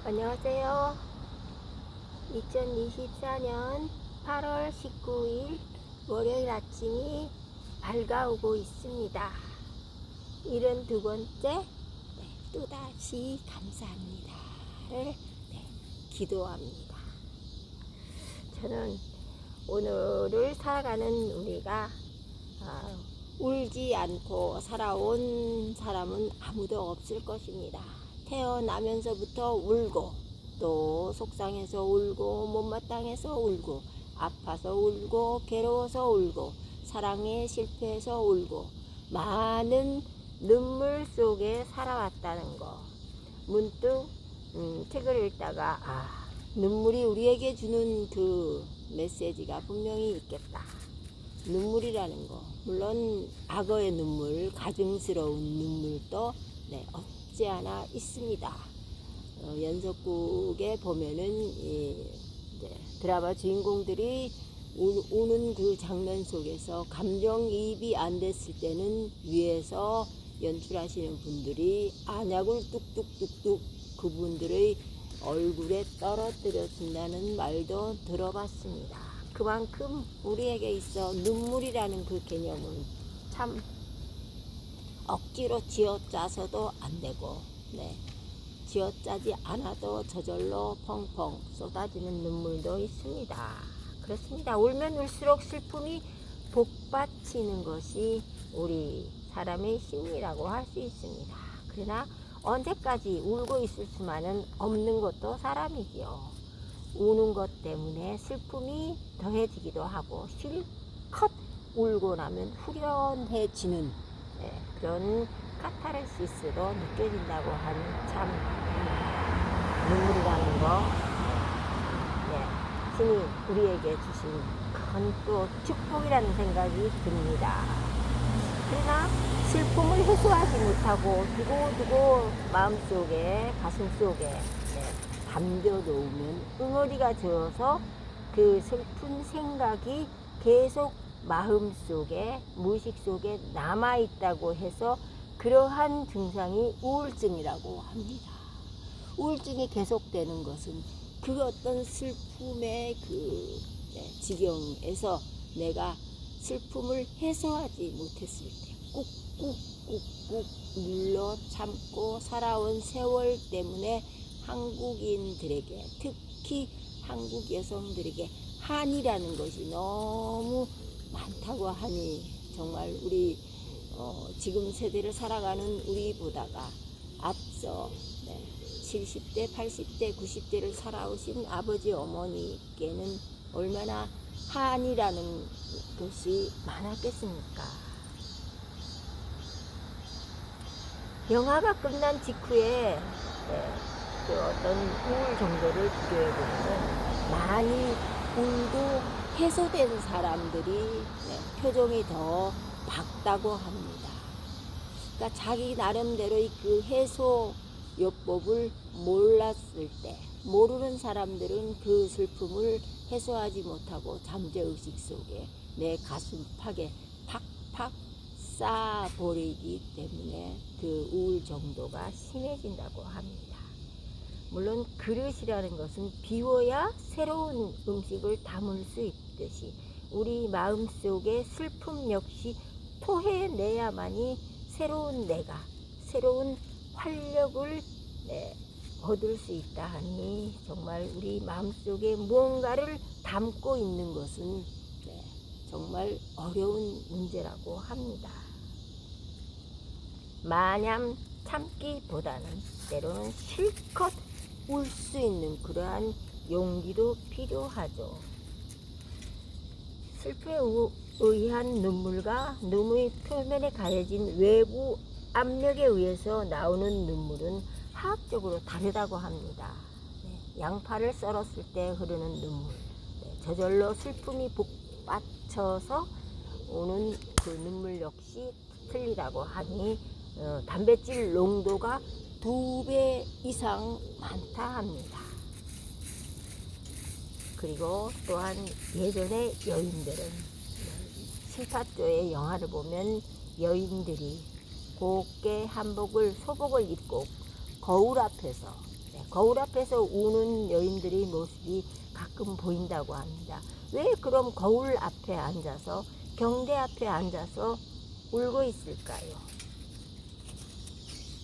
안녕하세요. 2024년 8월 19일 월요일 아침이 밝아오고 있습니다. 72번째 또다시 감사합니다를 기도합니다. 저는 오늘을 살아가는 우리가 울지 않고 살아온 사람은 아무도 없을 것입니다. 태어나면서부터 울고, 또 속상해서 울고, 못마땅해서 울고, 아파서 울고, 괴로워서 울고, 사랑에 실패해서 울고, 많은 눈물 속에 살아왔다는 거. 문득 책을 읽다가 눈물이 우리에게 주는 그 메시지가 분명히 있겠다. 눈물이라는 거, 물론 악어의 눈물, 가증스러운 눈물도 없지 않아 있습니다. 연속극에 보면은 드라마 주인공들이 우는 그 장면 속에서 감정이입이 안 됐을 때는 위에서 연출하시는 분들이 안약을 뚝뚝뚝뚝 그분들의 얼굴에 떨어뜨려 준다는 말도 들어봤습니다. 그만큼 우리에게 있어 눈물이라는 그 개념은 참 억지로 쥐어짜서도 안 되고, 쥐어짜지 않아도 저절로 펑펑 쏟아지는 눈물도 있습니다. 그렇습니다. 울면 울수록 슬픔이 복받치는 것이 우리 사람의 심리라고 할 수 있습니다. 그러나 언제까지 울고 있을 수만은 없는 것도 사람이지요. 우는 것 때문에 슬픔이 더해지기도 하고 실컷 울고 나면 후련해지는 그런 카타르시스도 느껴진다고 하는 참 눈물이라는 거 신이 우리에게 주신 큰 또 축복이라는 생각이 듭니다. 그러나 슬픔을 해소하지 못하고 두고두고 마음속에 가슴속에 담겨놓으면 응어리가 되어서 그 슬픈 생각이 계속 마음속에 무의식 속에 남아있다고 해서 그러한 증상이 우울증이라고 합니다. 우울증이 계속되는 것은 그 어떤 슬픔의 그 지경에서 내가 슬픔을 해소하지 못했을 때 꾹꾹꾹꾹 눌러 참고 살아온 세월 때문에 한국인들에게, 특히 한국 여성들에게 한이라는 것이 너무 많다고 하니 정말 우리 지금 세대를 살아가는 우리보다가 앞서 70대, 80대, 90대를 살아오신 아버지 어머니께는 얼마나 한이라는 것이 많았겠습니까? 영화가 끝난 직후에 그 어떤 우울 정도를 비교해보면 많이 울고 해소된 사람들이 표정이 더 밝다고 합니다. 그러니까 자기 나름대로의 그 해소 요법을 몰랐을 때, 모르는 사람들은 그 슬픔을 해소하지 못하고 잠재의식 속에 내 가슴팍에 팍팍 쌓아버리기 때문에 그 우울 정도가 심해진다고 합니다. 물론 그릇이라는 것은 비워야 새로운 음식을 담을 수 있듯이 우리 마음속에 슬픔 역시 토해내야만이 새로운 내가, 새로운 활력을 얻을 수 있다 하니 정말 우리 마음속에 무언가를 담고 있는 것은 정말 어려운 문제라고 합니다. 마냥 참기보다는 때로는 실컷 울 수 있는 그러한 용기도 필요하죠. 슬픔에 의한 눈물과 눈의 표면에 가해진 외부 압력에 의해서 나오는 눈물은 화학적으로 다르다고 합니다. 양파를 썰었을 때 흐르는 눈물, 저절로 슬픔이 복받쳐서 오는 그 눈물 역시 틀리다고 하니 단백질 농도가 2배 이상 많다 합니다. 그리고 또한 예전에 여인들은 신파조의 영화를 보면 여인들이 곱게 한복을, 소복을 입고 거울 앞에서 거울 앞에서 우는 여인들의 모습이 가끔 보인다고 합니다. 왜 그럼 거울 앞에 앉아서 경대 앞에 앉아서 울고 있을까요?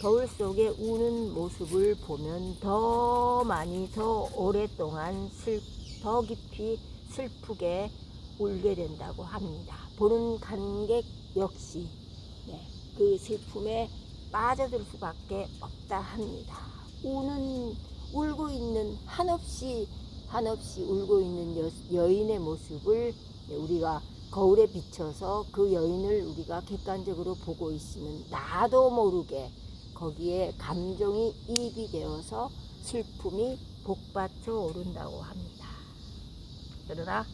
거울 속에 우는 모습을 보면 더 많이 더 오랫동안 더 깊이 슬프게 울게 된다고 합니다. 보는 관객 역시 그 슬픔에 빠져들 수밖에 없다 합니다. 울고 있는 한없이 울고 있는 여인의 모습을 우리가 거울에 비춰서 그 여인을 우리가 객관적으로 보고 있으면 나도 모르게 거기에 감정이 이입이 되어서 슬픔이 복받쳐 오른다고 합니다. 그러나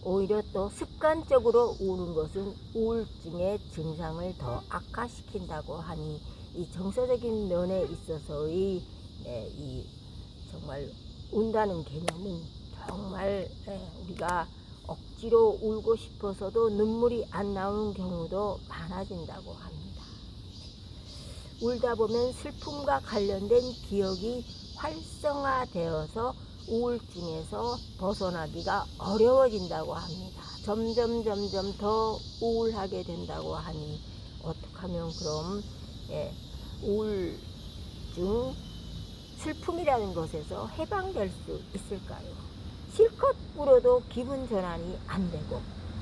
오히려 또 습관적으로 우는 것은 우울증의 증상을 더 악화시킨다고 하니 이 정서적인 면에 있어서의 이 정말 운다는 개념은 정말 우리가 억지로 울고 싶어서도 눈물이 안 나오는 경우도 많아진다고 합니다. 울다 보면 슬픔과 관련된 기억이 활성화되어서 우울증에서 벗어나기가 어려워진다고 합니다. 점점 더 우울하게 된다고 하니 어떻게 하면 그럼 우울증, 슬픔이라는 것에서 해방될 수 있을까요? 실컷 울어도 기분 전환이 안 되고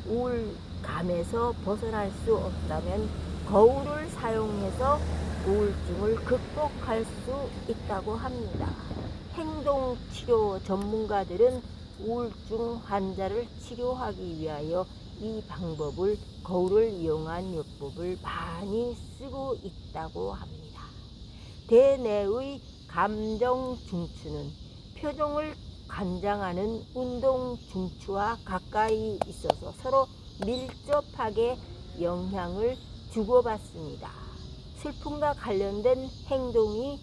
우울감에서 벗어날 수 없다면 거울을 사용해서 우울증을 극복할 수 있다고 합니다. 행동치료 전문가들은 우울증 환자를 치료하기 위하여 이 방법을 거울을 이용한 요법을 많이 쓰고 있다고 합니다. 대뇌의 감정 중추는 표정을 관장하는 운동 중추와 가까이 있어서 서로 밀접하게 영향을 주고받습니다. 슬픔과 관련된 행동이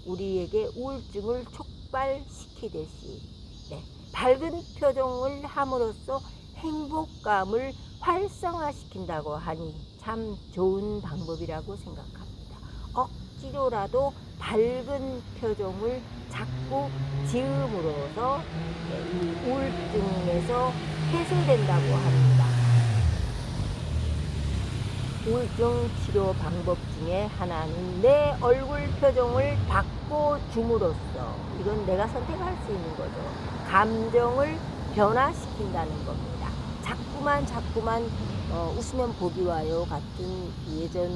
우리에게 우울증을 촉발시키듯이 밝은 표정을 함으로써 행복감을 활성화시킨다고 하니 참 좋은 방법이라고 생각합니다. 억지로라도 밝은 표정을 자꾸 지음으로써 이 우울증에서 해소된다고 합니다. 우울증 치료 방법 중에 하나는 내 얼굴 표정을 바꿔줌으로써, 이건 내가 선택할 수 있는 거죠, 감정을 변화시킨다는 겁니다. 자꾸만 웃으면 복이 와요 같은 예전,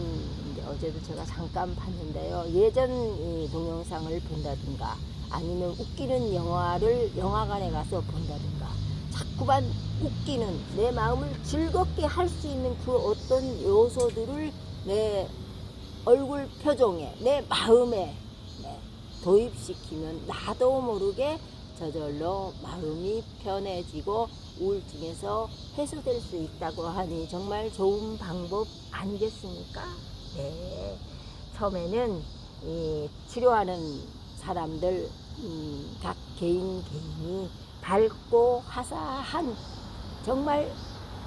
어제도 제가 잠깐 봤는데요, 예전 동영상을 본다든가 아니면 웃기는 영화를 영화관에 가서 본다든가 자꾸만 웃기는, 내 마음을 즐겁게 할 수 있는 그 어떤 요소들을 내 얼굴 표정에, 내 마음에 도입시키면 나도 모르게 저절로 마음이 편해지고 우울증에서 해소될 수 있다고 하니 정말 좋은 방법 아니겠습니까? 네. 처음에는 이 치료하는 사람들, 각 개인이 밝고 화사한, 정말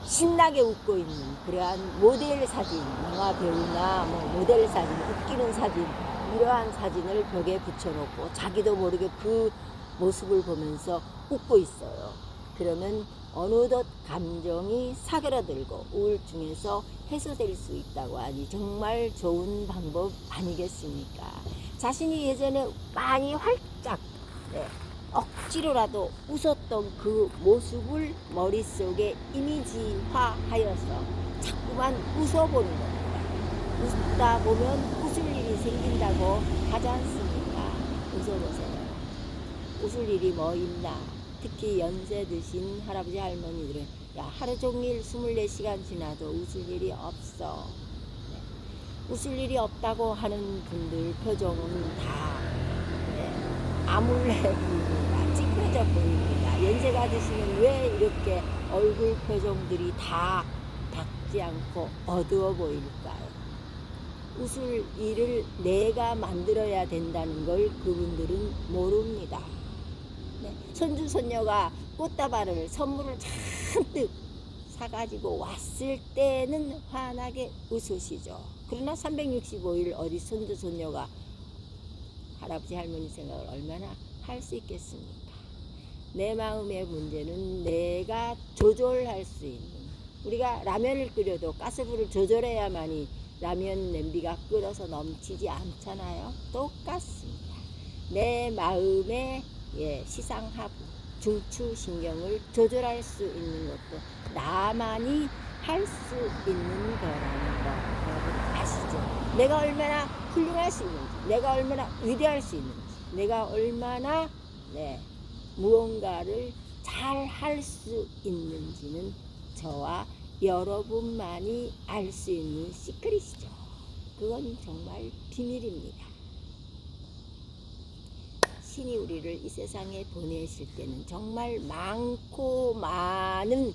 신나게 웃고 있는 그러한 모델 사진, 영화 배우나 모델 사진, 웃기는 사진, 이러한 사진을 벽에 붙여놓고 자기도 모르게 그 모습을 보면서 웃고 있어요. 그러면 어느덧 감정이 사그라들고 우울증에서 해소될 수 있다고 하니 정말 좋은 방법 아니겠습니까? 자신이 예전에 많이 활짝 억지로라도 웃었던 그 모습을 머릿속에 이미지화하여서 자꾸만 웃어보는 겁니다. 웃다 보면 웃을 일이 생긴다고 하지 않습니까? 웃어보세요. 웃을 일이 뭐 있나? 특히 연세 드신 할아버지 할머니들은 야, 하루 종일 24시간 지나도 웃을 일이 없어. 웃을 일이 없다고 하는 분들 표정은 다 아물래 보입니다. 찌그러져 보입니다. 연세가 드시면 왜 이렇게 얼굴 표정들이 다 밝지 않고 어두워 보일까요? 웃을 일을 내가 만들어야 된다는 걸 그분들은 모릅니다. 손주 손녀가 꽃다발을, 선물을 잔뜩 사가지고 왔을 때는 환하게 웃으시죠. 그러나 365일 어디 손주 손녀가 할아버지 할머니 생각을 얼마나 할 수 있겠습니까? 내 마음의 문제는 내가 조절할 수 있는, 우리가 라면을 끓여도 가스불을 조절해야만이 라면 냄비가 끓어서 넘치지 않잖아요. 똑같습니다. 내 마음의 시상하부 중추신경을 조절할 수 있는 것도 나만이 할 수 있는 거라는 거 여러분 아시죠? 내가 얼마나 훌륭할 수 있는지, 내가 얼마나 위대할 수 있는지, 내가 얼마나 무언가를 잘 할 수 있는지는 저와 여러분만이 알 수 있는 시크릿이죠. 그건 정말 비밀입니다. 신이 우리를 이 세상에 보내실 때는 정말 많고 많은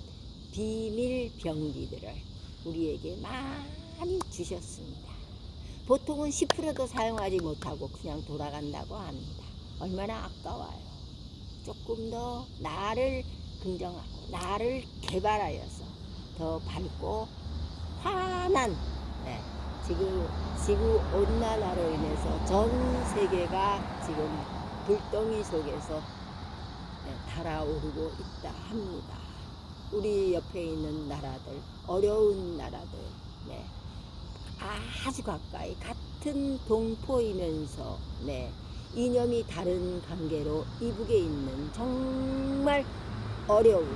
비밀 병기들을 우리에게 많이 주셨습니다. 보통은 10%도 사용하지 못하고 그냥 돌아간다고 합니다. 얼마나 아까워요. 조금 더 나를 긍정하고 나를 개발하여서 더 밝고 환한 지구 온난화로 인해서 전 세계가 지금 불덩이 속에서 달아오르고 있다 합니다. 우리 옆에 있는 나라들, 어려운 나라들, 아주 가까이 같은 동포이면서 이념이 다른 관계로 이북에 있는 정말 어려운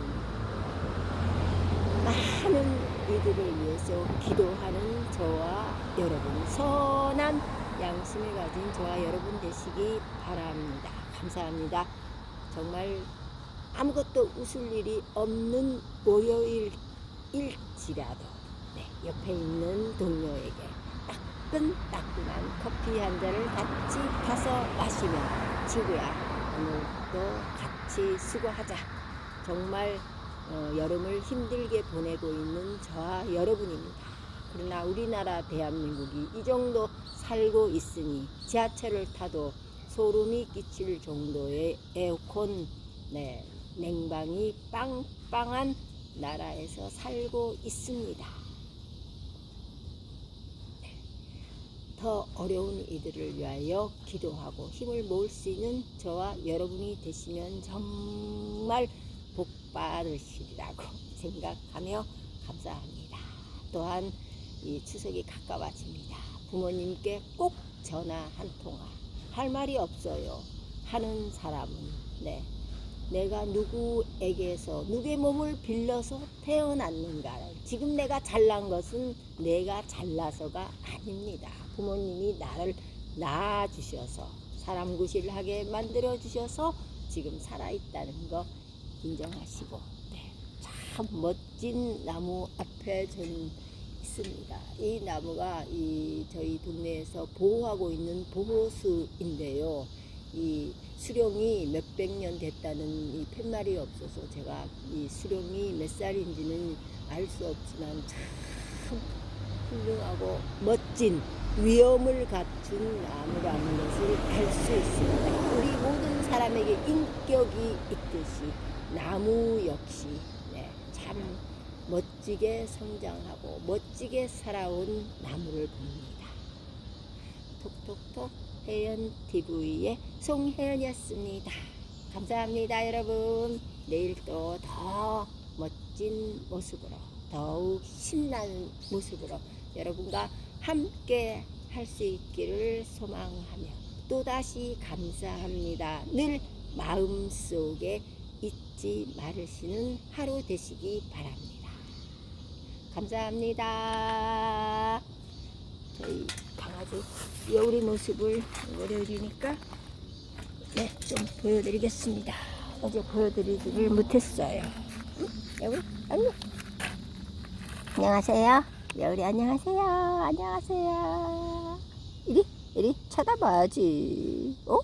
많은 이들을 위해서 기도하는 저와 여러분, 선한 양심을 가진 저와 여러분 되시기 바랍니다. 감사합니다. 정말 아무것도 웃을 일이 없는 월요일일지라도 옆에 있는 동료에게 따끈따끈한 커피 한 잔을 같이 타서 마시면, 친구야 오늘도 같이 수고하자. 정말 여름을 힘들게 보내고 있는 저와 여러분입니다. 그러나 우리나라 대한민국이 이 정도 살고 있으니 지하철을 타도 소름이 끼칠 정도의 에어컨 냉방이 빵빵한 나라에서 살고 있습니다. 더 어려운 이들을 위하여 기도하고 힘을 모을 수 있는 저와 여러분이 되시면 정말 복 받으시리라고 생각하며 감사합니다. 또한 이 추석이 가까워집니다. 부모님께 꼭 전화 한 통화, 할 말이 없어요 하는 사람은 내가 누구에게서 누구의 몸을 빌려서 태어났는가를, 지금 내가 잘난 것은 내가 잘나서가 아닙니다. 부모님이 나를 낳아주셔서 사람 구실하게 만들어주셔서 지금 살아있다는 거 인정하시고 참 멋진 나무 앞에 전 있습니다. 이 나무가 저희 동네에서 보호하고 있는 보호수인데요. 이 수령이 몇백 년 됐다는 이 팻말이 없어서 제가 이 수령이 몇 살인지는 알 수 없지만 참 훌륭하고 멋진 위엄을 갖춘 나무라는 것을 알 수 있습니다. 우리 모든 사람에게 인격이 있듯이 나무 역시 참 멋지게 성장하고 멋지게 살아온 나무를 봅니다. 톡톡톡 혜연TV의 송혜연이었습니다. 감사합니다 여러분. 내일 또 더 멋진 모습으로, 더욱 신나는 모습으로 여러분과 함께 할 수 있기를 소망하며 또다시 감사합니다. 늘 마음속에 잊지 말으시는 하루 되시기 바랍니다. 감사합니다. 저희 강아지 여우리 모습을 월요일이니까 좀 보여드리겠습니다. 어제 보여드리지를 못했어요. 여우리 안녕. 안녕하세요. 여우리 안녕하세요. 안녕하세요. 이리 쳐다봐야지. 오.